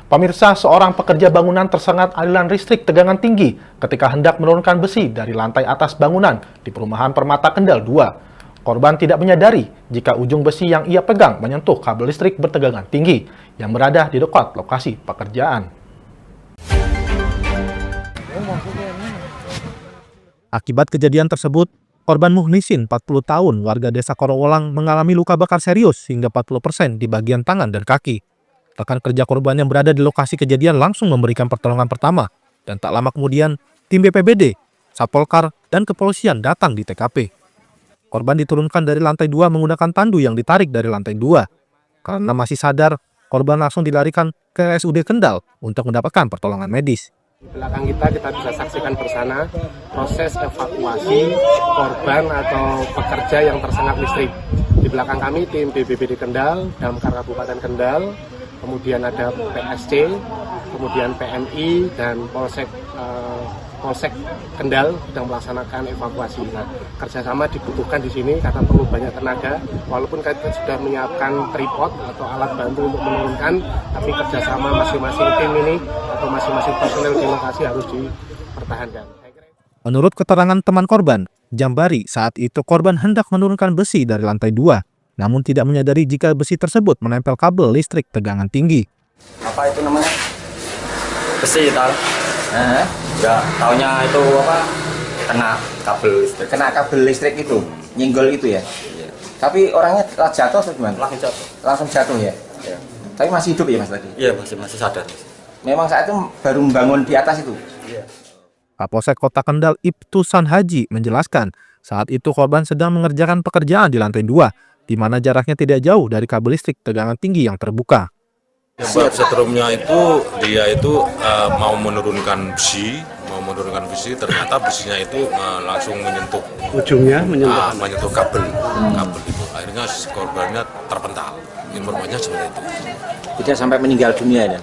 Pemirsa, seorang pekerja bangunan tersengat aliran listrik tegangan tinggi ketika hendak menurunkan besi dari lantai atas bangunan di perumahan Permata Kendal 2. Korban tidak menyadari jika ujung besi yang ia pegang menyentuh kabel listrik bertegangan tinggi yang berada di dekat lokasi pekerjaan. Akibat kejadian tersebut, korban Muhnisin, 40 tahun, warga desa Korowolang mengalami luka bakar serius hingga 40% di bagian tangan dan kaki. Rekan kerja korban yang berada di lokasi kejadian langsung memberikan pertolongan pertama, dan tak lama kemudian tim BPBD, Satpolkar, dan kepolisian datang di TKP. Korban diturunkan dari lantai 2 menggunakan tandu yang ditarik dari lantai 2. Karena masih sadar, korban langsung dilarikan ke RSUD Kendal untuk mendapatkan pertolongan medis. Di belakang kita bisa saksikan bersama proses evakuasi korban atau pekerja yang tersengat listrik. Di belakang kami tim BPBD Kendal, Damkar Kabupaten Kendal, kemudian ada PSC, kemudian PNI, dan Polsek Kendal sedang melaksanakan evakuasi. Nah, kerjasama dibutuhkan di sini karena perlu banyak tenaga. Walaupun kita sudah menyiapkan tripod atau alat bantu untuk menurunkan, tapi kerjasama masing-masing tim ini atau masing-masing personel di lokasi harus dipertahankan. Menurut keterangan teman korban, Jambari, saat itu korban hendak menurunkan besi dari lantai 2, namun tidak menyadari jika besi tersebut menempel kabel listrik tegangan tinggi. Apa itu namanya? Besi tahu? Enggak, taunya itu apa? Kena kabel listrik. Kena kabel listrik itu, nyenggol itu ya? Iya. Tapi orangnya jatuh atau gimana? Langsung jatuh. Langsung jatuh ya? Iya. Tapi masih hidup ya mas tadi? Iya, masih sadar. Memang saat itu baru membangun di atas itu? Iya. Kapolsek Kota Kendal Ibtu Sanhaji menjelaskan, saat itu korban sedang mengerjakan pekerjaan di lantai 2, di mana jaraknya tidak jauh dari kabel listrik tegangan tinggi yang terbuka. Sebab setrumnya itu dia itu mau menurunkan besi, ternyata besinya itu langsung menyentuh Ujungnya menyentuh kabel itu. Akhirnya korbannya terpental. Informasinya seperti itu. Tidak sampai meninggal dunia ya?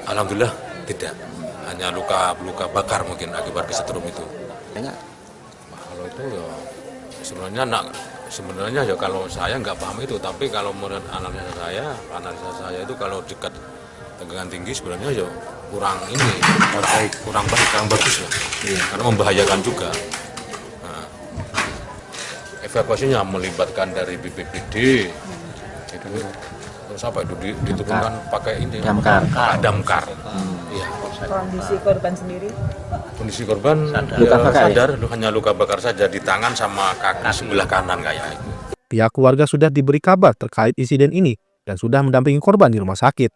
Alhamdulillah tidak. Hanya luka bakar mungkin akibat kesetrum itu. Kalau itu ya sebenarnya ya kalau saya nggak paham itu, tapi kalau menurut analisa saya itu kalau dekat tegangan tinggi sebenarnya ya kurang bagus lah, karena membahayakan juga. Nah, evakuasinya melibatkan dari BPBD, itu terus apa itu diturunkan pakai ini damkar. Iya. Kondisi korban sendiri? Kondisi korban sadar, hanya luka bakar saja di tangan sama kaki sebelah kanan kayak itu. Pihak keluarga sudah diberi kabar terkait insiden ini dan sudah mendampingi korban di rumah sakit.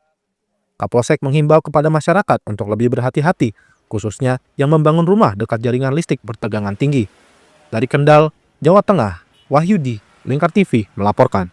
Kapolsek menghimbau kepada masyarakat untuk lebih berhati-hati, khususnya yang membangun rumah dekat jaringan listrik bertegangan tinggi. Dari Kendal, Jawa Tengah, Wahyudi, Lingkar TV melaporkan.